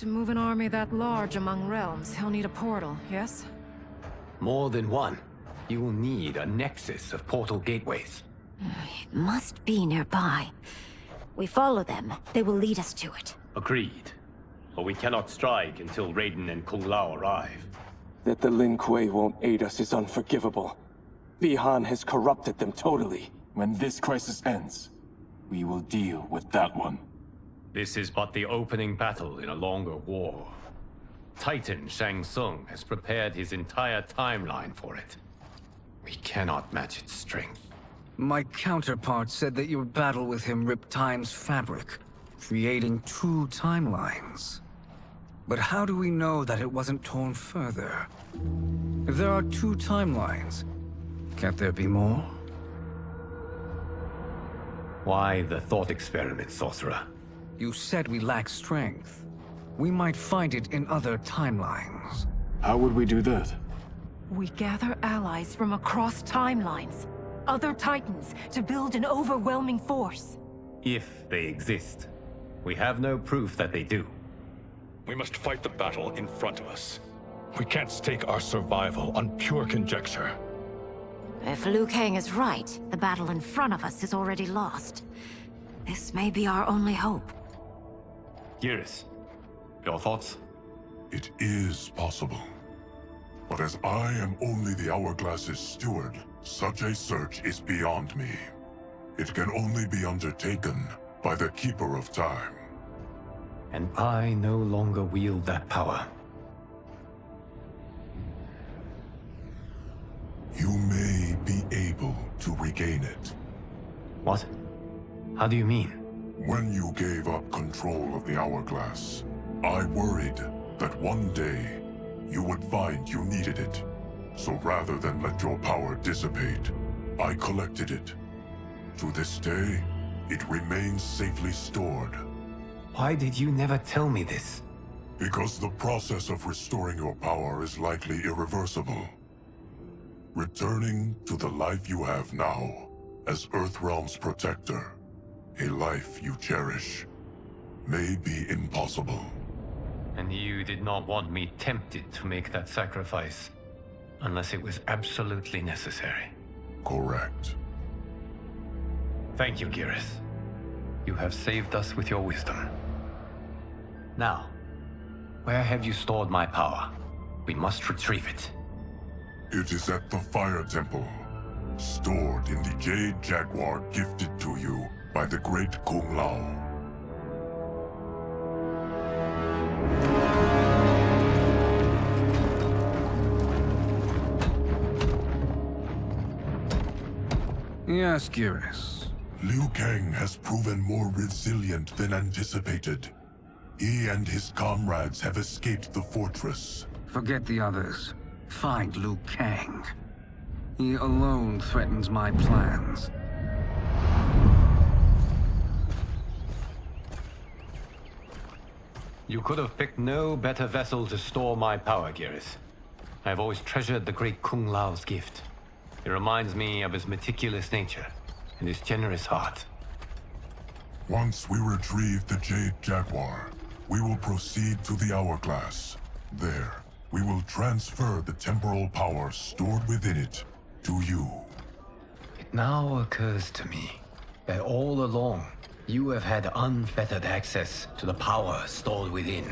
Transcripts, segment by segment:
To move an army that large among realms, he'll need a portal, yes? More than one. You will need a nexus of portal gateways. It must be nearby. We follow them, they will lead us to it. Agreed. But we cannot strike until Raiden and Kung Lao arrive. That the Lin Kuei won't aid us is unforgivable. Bi-Han has corrupted them totally. When this crisis ends, we will deal with that one. This is but the opening battle in a longer war. Titan Shang Tsung has prepared his entire timeline for it. We cannot match its strength. My counterpart said that your battle with him ripped time's fabric, creating two timelines. But how do we know that it wasn't torn further? If there are two timelines, can't there be more? Why the thought experiment, Sorcerer? You said we lack strength. We might find it in other timelines. How would we do that? We gather allies from across timelines, other Titans, to build an overwhelming force. If they exist. We have no proof that they do. We must fight the battle in front of us. We can't stake our survival on pure conjecture. If Liu Kang is right, the battle in front of us is already lost. This may be our only hope. Geras, your thoughts? It is possible. But as I am only the Hourglass's steward, such a search is beyond me. It can only be undertaken by the Keeper of Time. And I no longer wield that power. You may be able to regain it. What? How do you mean? When you gave up control of the Hourglass, I worried that one day you would find you needed it. So rather than let your power dissipate, I collected it. To this day, it remains safely stored. Why did you never tell me this? Because the process of restoring your power is likely irreversible. Returning to the life you have now, as Earthrealm's protector, a life you cherish, may be impossible. And you did not want me tempted to make that sacrifice, unless it was absolutely necessary. Correct. Thank you, Geras. You have saved us with your wisdom. Now, where have you stored my power? We must retrieve it. It is at the Fire Temple, stored in the Jade Jaguar gifted to you by the great Kung Lao. Yes, Geras. Liu Kang has proven more resilient than anticipated. He and his comrades have escaped the fortress. Forget the others. Find Liu Kang. He alone threatens my plans. You could have picked no better vessel to store my power, Geras. I have always treasured the great Kung Lao's gift. It reminds me of his meticulous nature and his generous heart. Once we retrieve the Jade Jaguar, we will proceed to the Hourglass. There, we will transfer the temporal power stored within it to you. It now occurs to me that all along, you have had unfettered access to the power stored within.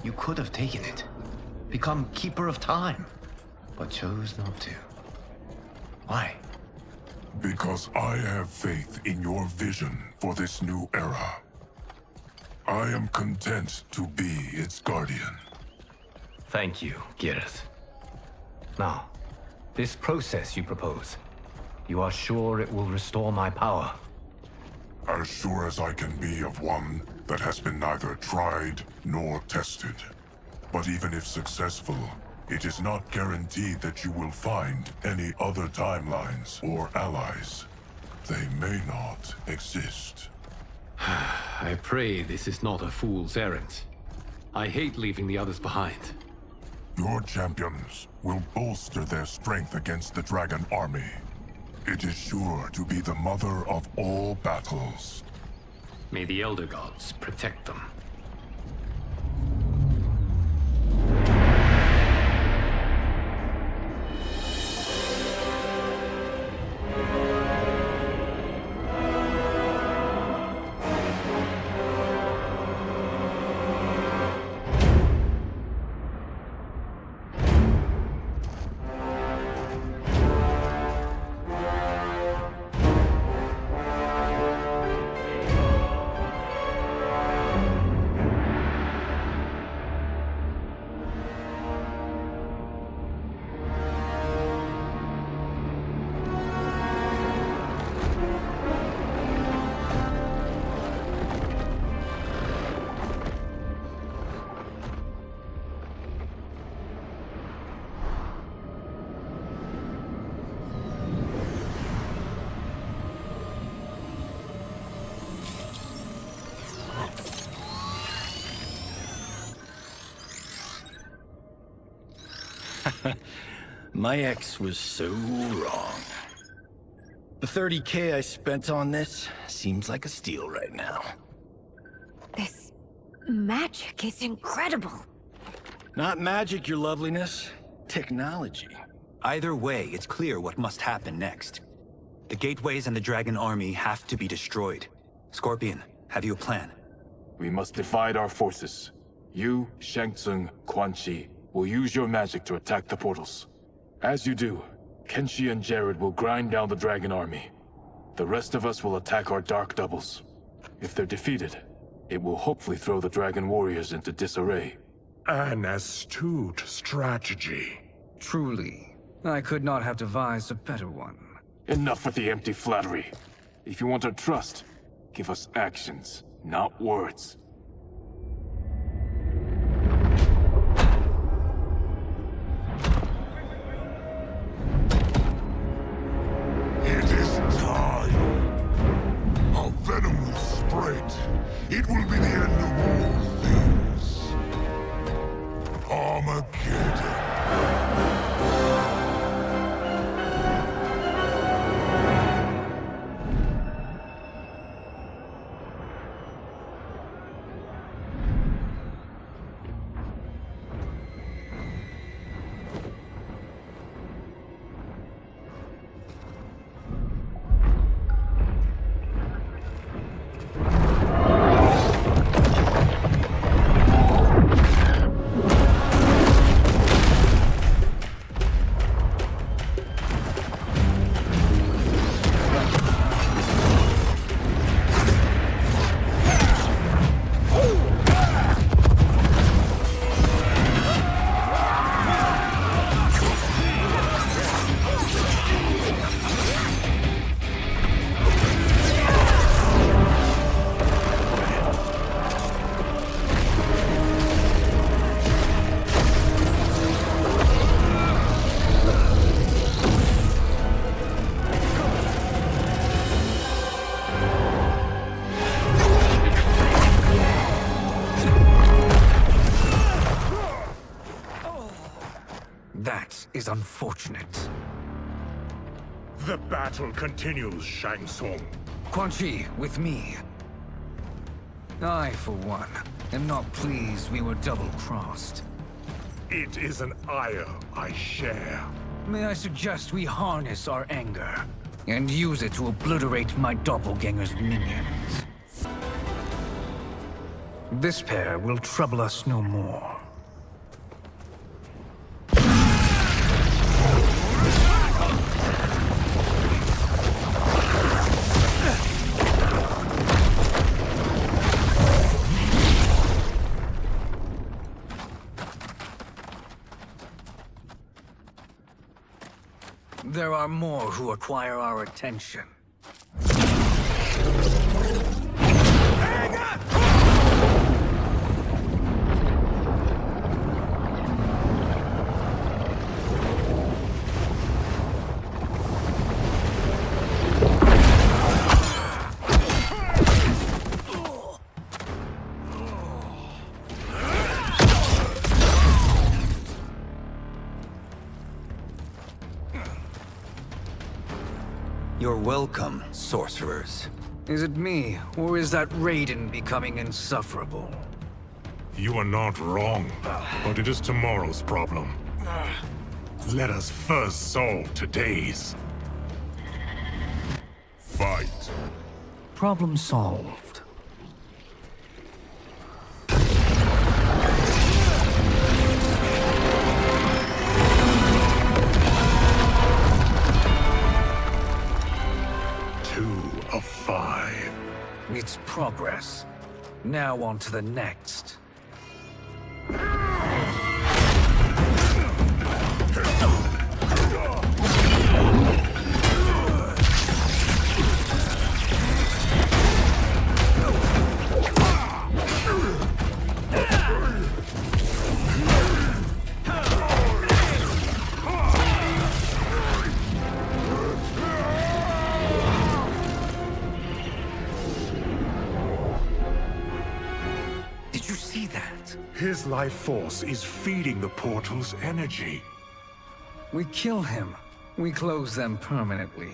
You could have taken it, become Keeper of Time, but chose not to. Why? Because I have faith in your vision for this new era. I am content to be its guardian. Thank you, Geras. Now, this process you propose, you are sure it will restore my power? As sure as I can be of one that has been neither tried nor tested. But even if successful, it is not guaranteed that you will find any other timelines or allies. They may not exist. I pray this is not a fool's errand. I hate leaving the others behind. Your champions will bolster their strength against the Dragon Army. It is sure to be the mother of all battles. May the Elder Gods protect them. My ex was so wrong. The 30K I spent on this seems like a steal right now. This magic is incredible. Not magic, your loveliness. Technology. Either way, it's clear what must happen next. The gateways and the Dragon Army have to be destroyed. Scorpion, have you a plan? We must divide our forces. You, Shang Tsung, Quan Chi will use your magic to attack the portals. As you do, Kenshi and Jared will grind down the Dragon Army. The rest of us will attack our dark doubles. If they're defeated, it will hopefully throw the Dragon Warriors into disarray. An astute strategy. Truly, I could not have devised a better one. Enough with the empty flattery. If you want our trust, give us actions, not words. It is time. Our venom will spread. It will be the end of all things. Armageddon. That is unfortunate. The battle continues, Shang Tsung. Quan Chi, with me. I, for one, am not pleased we were double-crossed. It is an ire I share. May I suggest we harness our anger and use it to obliterate my doppelganger's minions? This pair will trouble us no more. There are more who acquire our attention. You're welcome, sorcerers. Is it me, or is that Raiden becoming insufferable? You are not wrong, but it is tomorrow's problem. Let us first solve today's. Fight. Problem solved. Of 5. It's progress. Now on to the next. His life force is feeding the portal's energy. We kill him. We close them permanently.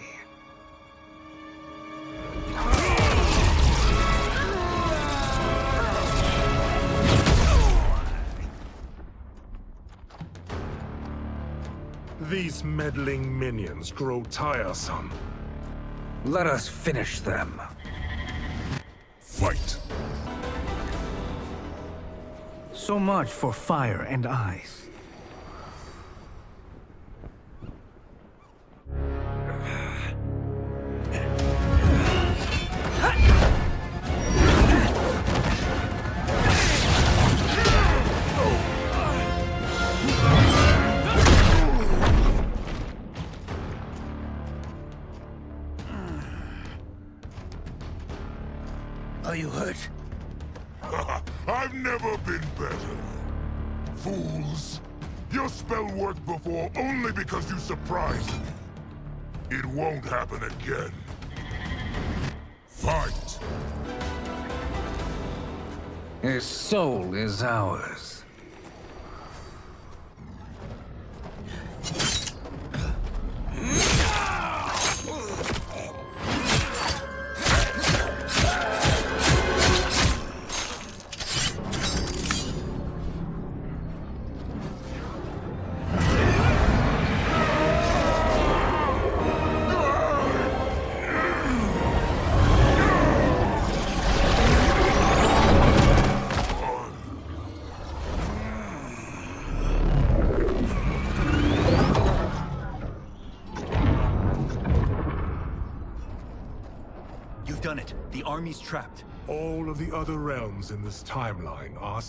These meddling minions grow tiresome. Let us finish them. Fight. So much for fire and ice. Are you hurt? I've never been better. Fools. Your spell worked before only because you surprised me. It won't happen again. Fight! His soul is ours. You've done it. The army's trapped. All of the other realms in this timeline are...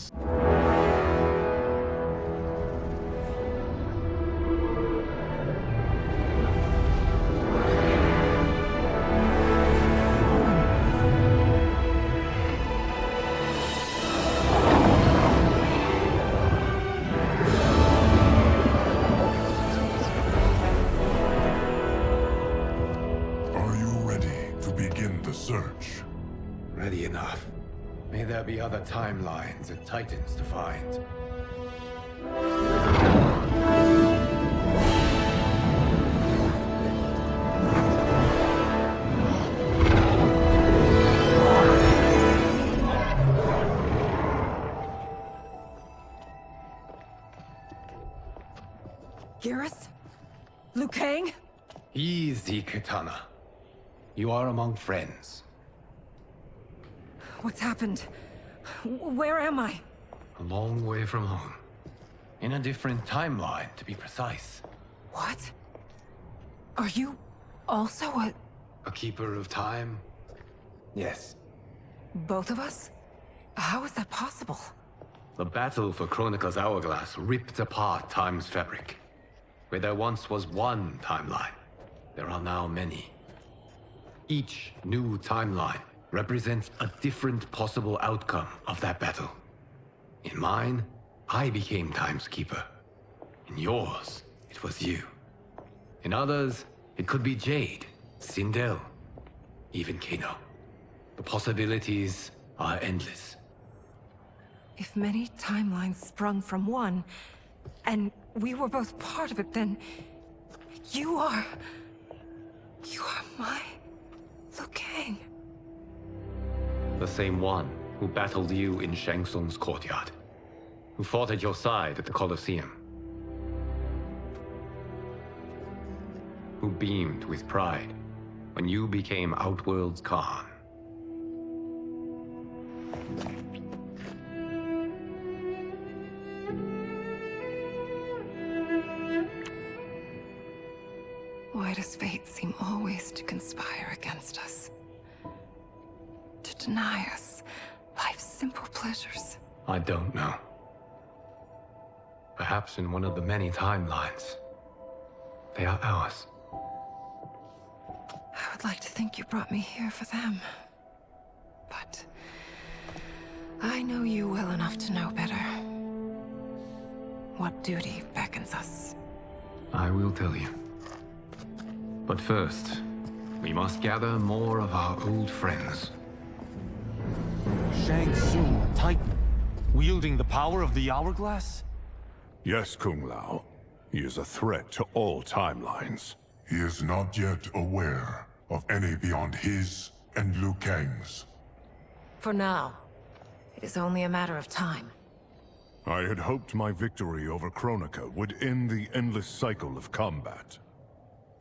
Are you ready to begin the search? Ready enough. May there be other timelines and titans to find. Garrus? Liu Kang? Easy, Katana. You are among friends. What's happened? Where am I? A long way from home. In a different timeline, to be precise. What? Are you also A keeper of time? Yes. both of us? How is that possible? The battle for Chronica's Hourglass ripped apart time's fabric. Where there once was one timeline, there are now many. Each new timeline represents a different possible outcome of that battle. In mine, I became Time's Keeper. In yours, it was you. In others, it could be Jade, Sindel, even Kano. The possibilities are endless. If many timelines sprung from one, and we were both part of it, then... You are my... Liu Kang. The same one who battled you in Shang Tsung's courtyard. Who fought at your side at the Colosseum. Who beamed with pride when you became Outworld's Khan. Why does fate seem always to conspire against us? To deny us life's simple pleasures? I don't know. Perhaps in one of the many timelines, they are ours. I would like to think you brought me here for them. But... I know you well enough to know better. What duty beckons us? I will tell you. But first, we must gather more of our old friends. Shang Tsung, Titan, wielding the power of the Hourglass? Yes, Kung Lao. He is a threat to all timelines. He is not yet aware of any beyond his and Liu Kang's. For now, it is only a matter of time. I had hoped my victory over Kronika would end the endless cycle of combat.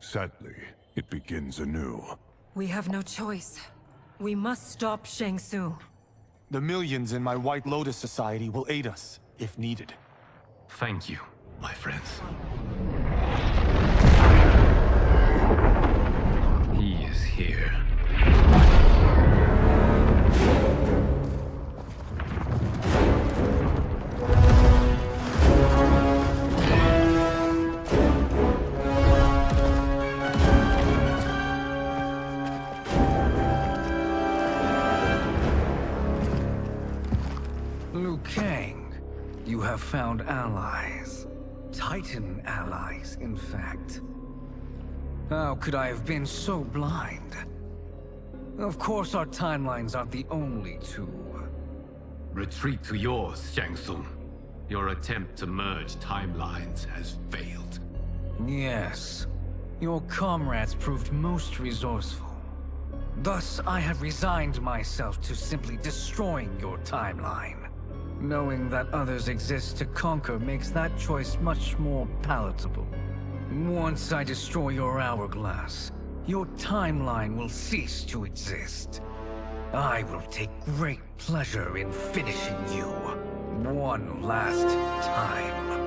Sadly, it begins anew. We have no choice. We must stop Shang Tsung. The millions in my White Lotus Society will aid us, if needed. Thank you, my friends. He is here. Liu Kang, you have found allies. Titan allies, in fact. How could I have been so blind? Of course our timelines aren't the only two. Retreat to yours, Shang Tsung. Your attempt to merge timelines has failed. Yes. Your comrades proved most resourceful. Thus, I have resigned myself to simply destroying your timeline. Knowing that others exist to conquer makes that choice much more palatable. Once I destroy your hourglass, your timeline will cease to exist. I will take great pleasure in finishing you one last time.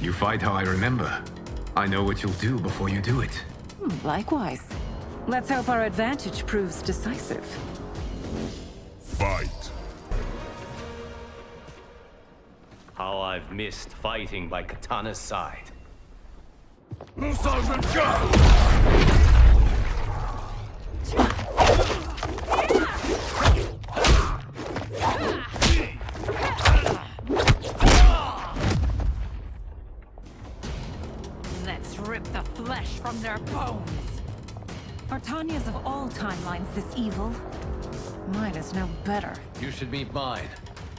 You fight how I remember. I know what you'll do before you do it. Likewise. Let's hope our advantage proves decisive. Fight! How I've missed fighting by Katana's side. Let's rip the flesh from their bones. Are Tanya's of all timelines this evil? Mine is no better. You should meet mine.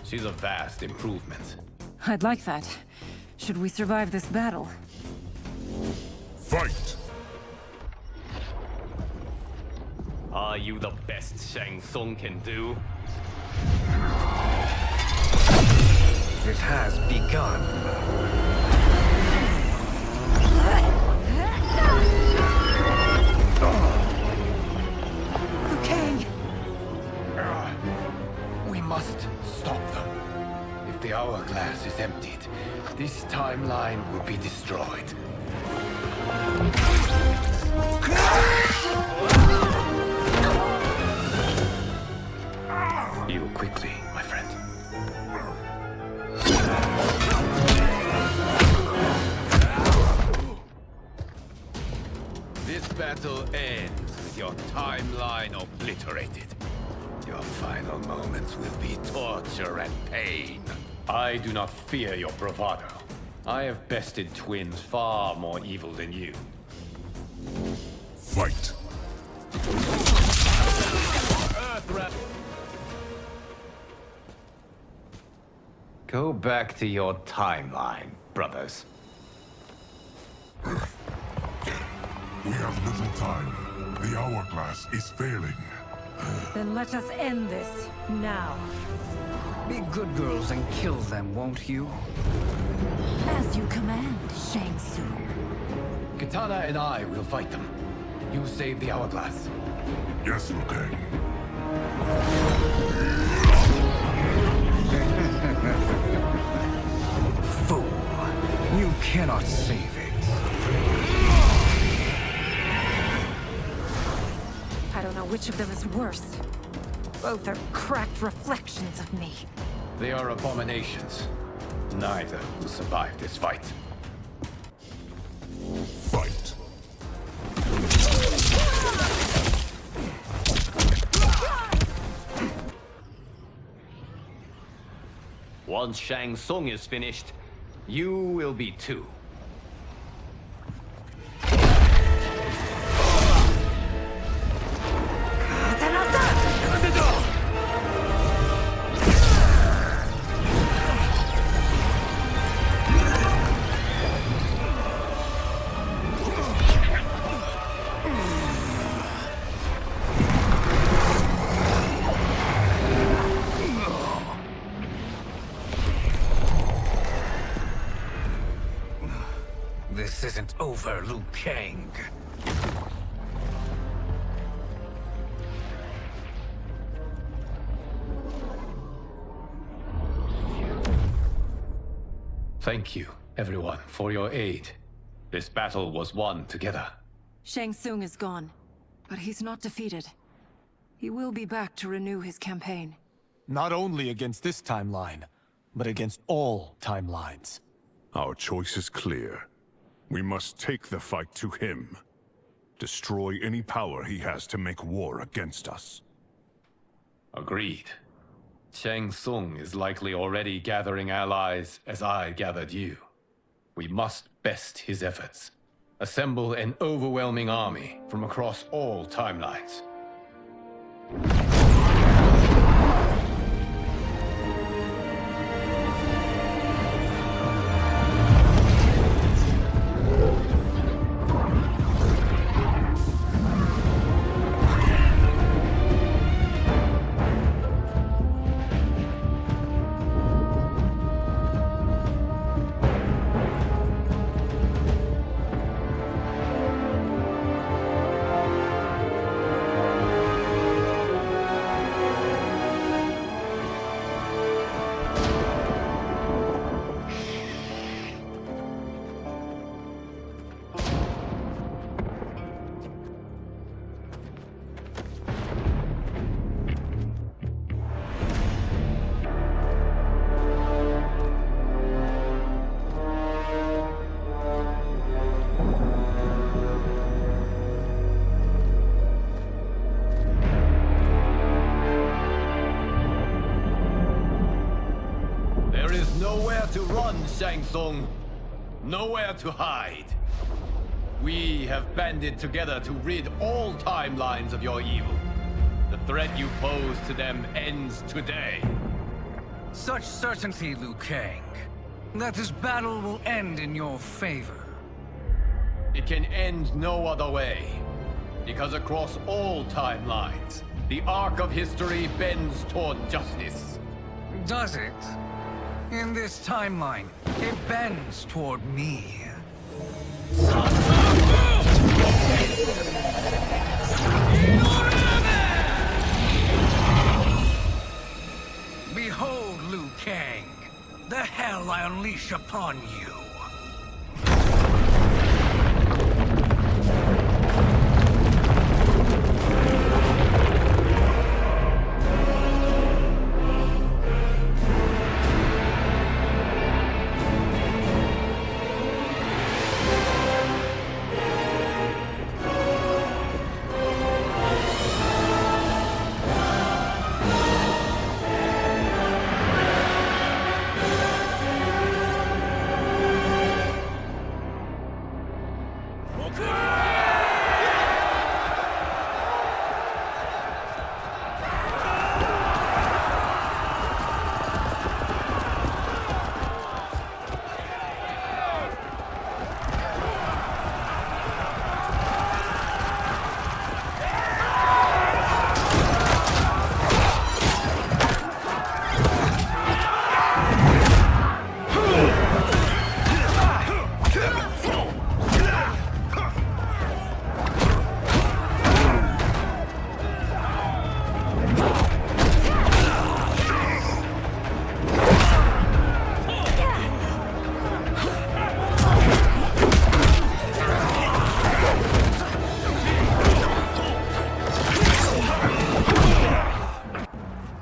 She's a vast improvement. I'd like that. Should we survive this battle? Fight! Are you the best Shang Tsung can do? It has begun. Liu Kang! We must stop them. If the hourglass is emptied, this timeline will be destroyed. Heal quickly, my friend. This battle ends with your timeline obliterated. Your final moments will be torture and pain. I do not fear your bravado. I have bested twins far more evil than you. Fight! Go back to your timeline, brothers. We have little time. The hourglass is failing. Then let us end this, now. Be good girls and kill them, won't you? As you command, Shang Tsung. Katana and I will fight them. You save the hourglass. Yes, Liu Kang. Fool! You cannot save it. I don't know which of them is worse. Both are cracked reflections of me. They are abominations. Neither will survive this fight. once Shang Tsung is finished, you will be too. This isn't over, Liu Kang. Thank you, everyone, for your aid. This battle was won together. Shang Tsung is gone, but he's not defeated. He will be back to renew his campaign. Not only against this timeline, but against all timelines. Our choice is clear. We must take the fight to him. Destroy any power he has to make war against us. Agreed. Shang Tsung is likely already gathering allies as I gathered you. We must best his efforts. Assemble an overwhelming army from across all timelines. There is nowhere to run, Shang Tsung. Nowhere to hide. We have banded together to rid all timelines of your evil. The threat you pose to them ends today. Such certainty, Liu Kang, that this battle will end in your favor. It can end no other way. Because across all timelines, the arc of history bends toward justice. Does it? In this timeline, it bends toward me. Behold, Liu Kang, the hell I unleash upon you.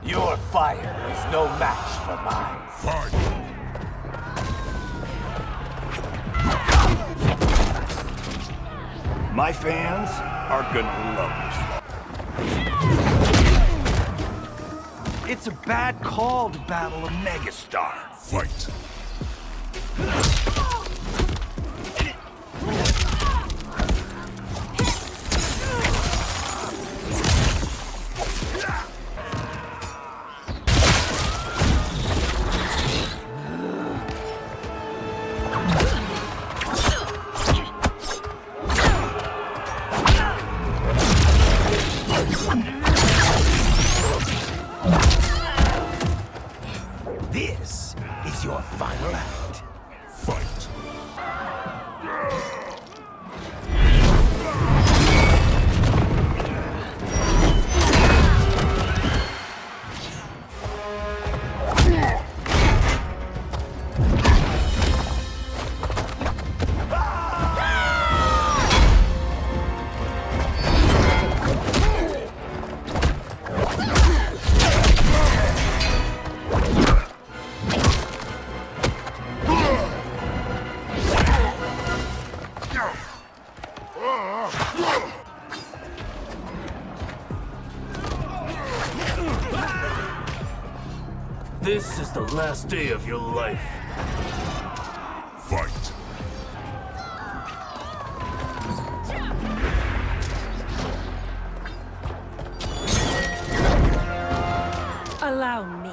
Your fire is no match for mine. My fans are gonna love this. It's a bad call to battle a megastar. Fight. This is your final act. Fight. This is the last day of your life. Fight. Allow me.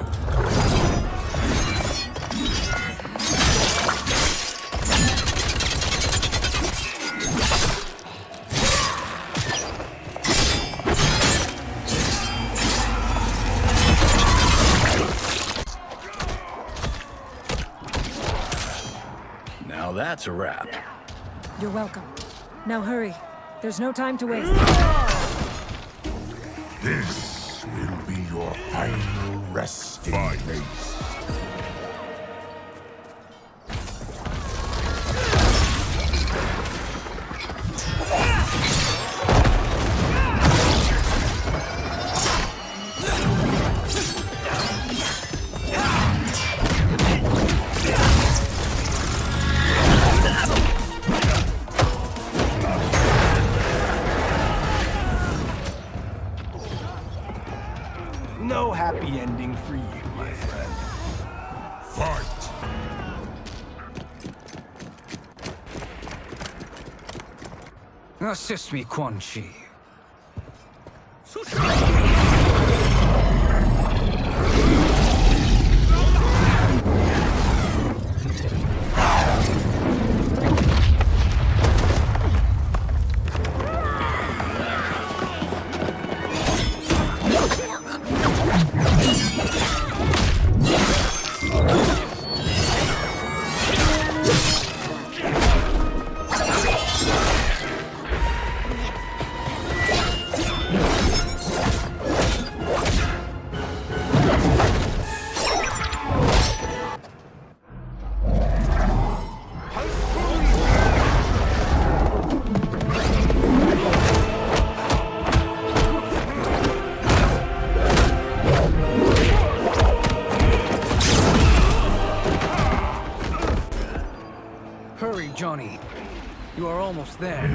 Now that's a wrap. You're welcome. Now hurry. There's no time to waste. This will be your final resting place. No happy ending for you, my friend. Fight! Assist me, Quan Chi. Hurry, Johnny. You are almost there.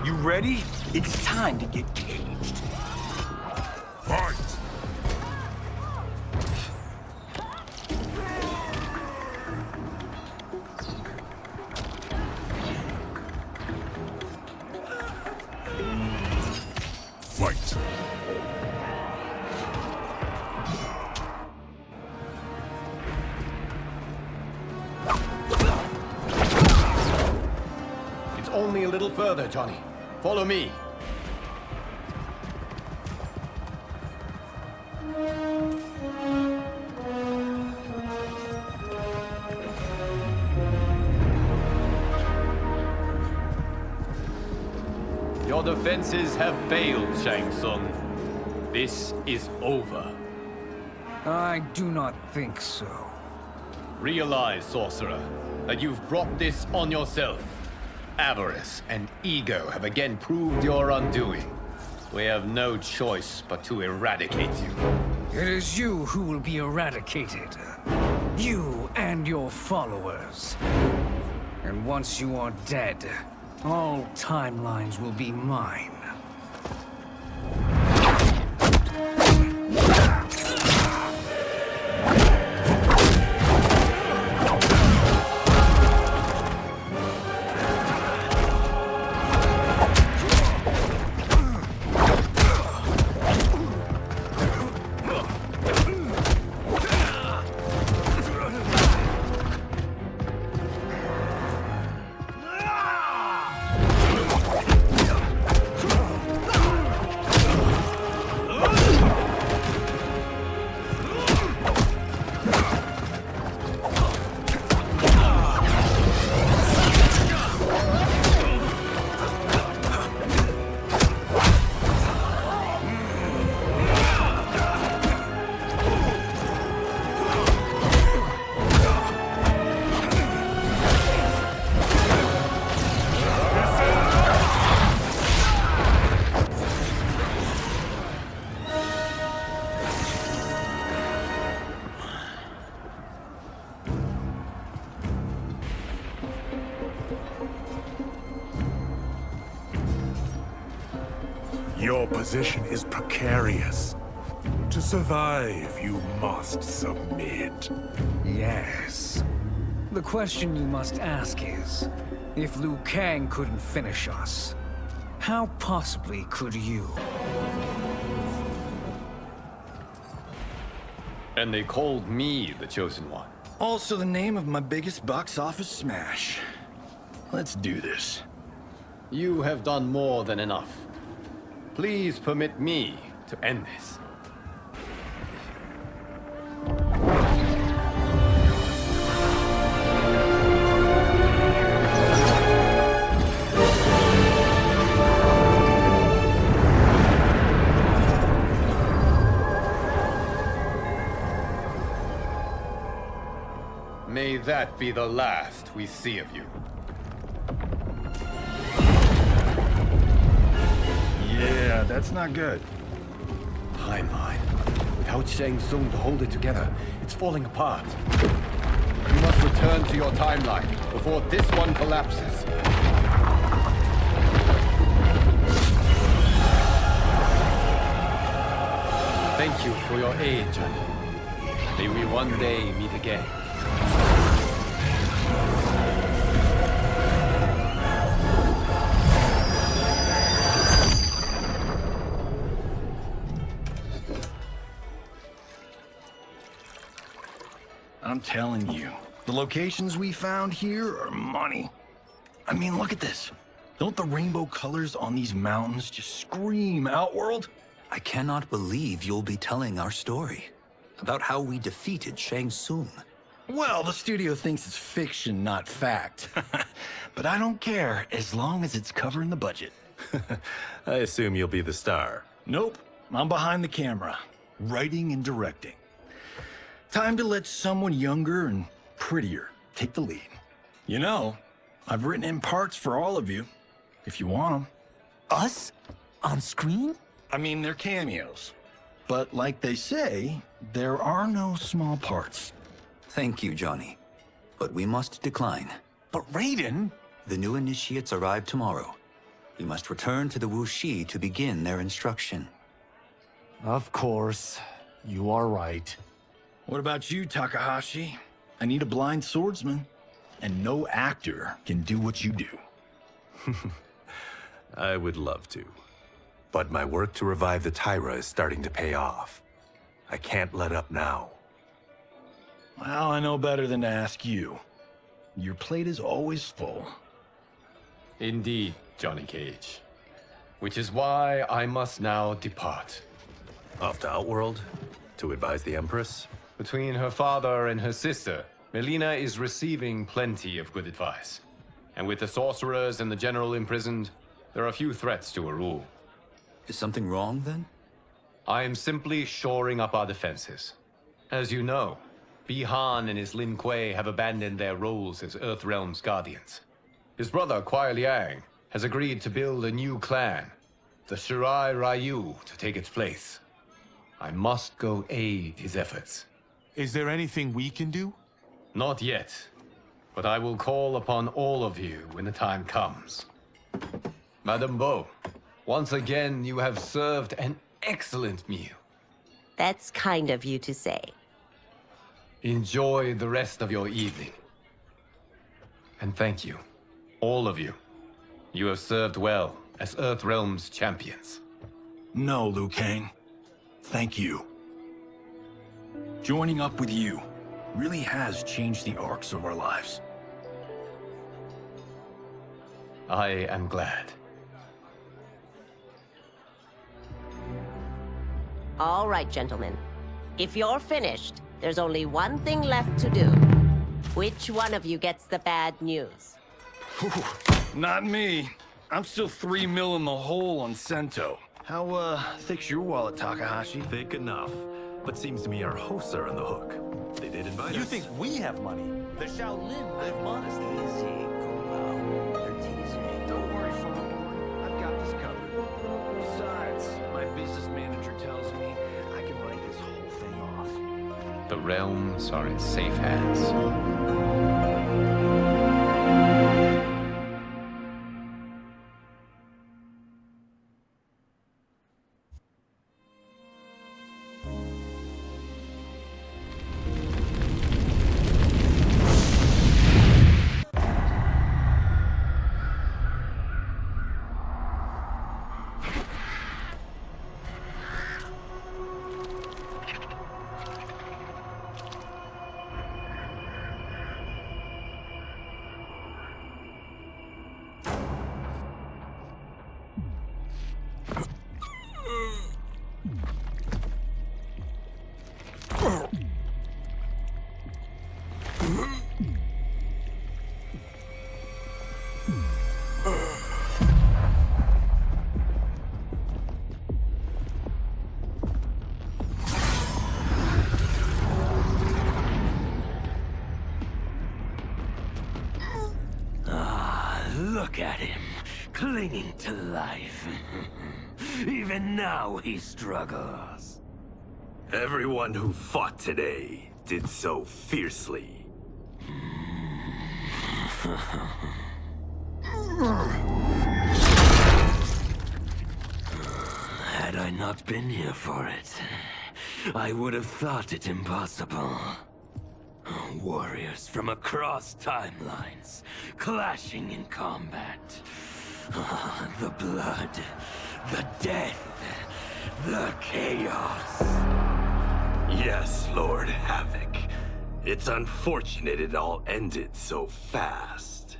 You ready? It's time to get caged. Fight! Fight! It's only a little further, Johnny. Follow me. Your defenses have failed, Shang Tsung. This is over. I do not think so. Realize, sorcerer, that you've brought this on yourself. Avarice and ego have again proved your undoing. We have no choice but to eradicate you. It is you who will be eradicated. You and your followers. And once you are dead, all timelines will be mine. Your position is precarious. To survive, you must submit. Yes. The question you must ask is, if Liu Kang couldn't finish us, how possibly could you? And they called me the Chosen One. Also the name of my biggest box office smash. Let's do this. You have done more than enough. Please permit me to end this. May that be the last we see of you. Yeah, that's not good. Timeline. Without Shang Tsung to hold it together, it's falling apart. You must return to your timeline before this one collapses. Thank you for your aid, Johnny. May we one day meet again. I'm telling you, the locations we found here are money. I mean, look at this. Don't the rainbow colors on these mountains just scream Outworld? I cannot believe you'll be telling our story about how we defeated Shang Tsung. Well, the studio thinks it's fiction, not fact. But I don't care, as long as it's covering the budget. I assume you'll be the star. Nope, I'm behind the camera, writing and directing. Time to let someone younger and prettier take the lead. You know, I've written in parts for all of you, if you want them. Us? On screen? I mean, they're cameos. But like they say, there are no small parts. Thank you, Johnny. But we must decline. But Raiden? The new initiates arrive tomorrow. We must return to the Wuxi to begin their instruction. Of course. You are right. What about you, Takahashi? I need a blind swordsman, and no actor can do what you do. I would love to. But my work to revive the Tyra is starting to pay off. I can't let up now. Well, I know better than to ask you. Your plate is always full. Indeed, Johnny Cage. Which is why I must now depart. Off to Outworld? To advise the Empress? Between her father and her sister, Melina is receiving plenty of good advice. And with the sorcerers and the general imprisoned, there are few threats to her rule. Is something wrong, then? I am simply shoring up our defenses. As you know, Bi-Han and his Lin Kuei have abandoned their roles as Earthrealm's guardians. His brother, Kuai Liang, has agreed to build a new clan, the Shirai Ryu, to take its place. I must go aid his efforts. Is there anything we can do? Not yet. But I will call upon all of you when the time comes. Madame Beau, once again you have served an excellent meal. That's kind of you to say. Enjoy the rest of your evening. And thank you, all of you. You have served well as Earthrealm's champions. No, Liu Kang. Thank you. Joining up with you really has changed the arcs of our lives. I am glad. All right, gentlemen. If you're finished, there's only one thing left to do. Which one of you gets the bad news? Not me. I'm still 3 mil in the hole on Sento. How, thick's your wallet, Takahashi? Thick enough. But seems to me our hosts are on the hook. They did invite us. You think we have money? The Shaolin live modestly. Easy, cool out. They're teasing. Don't worry, Farmer. I've got this covered. Besides, my business manager tells me I can write this whole thing off. The realms are in safe hands. Look at him, clinging to life. Even now he struggles. Everyone who fought today did so fiercely. Had I not been here for it, I would have thought it impossible. Warriors from across timelines, clashing in combat. The blood, the death, the chaos. Yes, Lord Havoc. It's unfortunate it all ended so fast.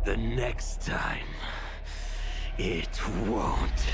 The next time, it won't.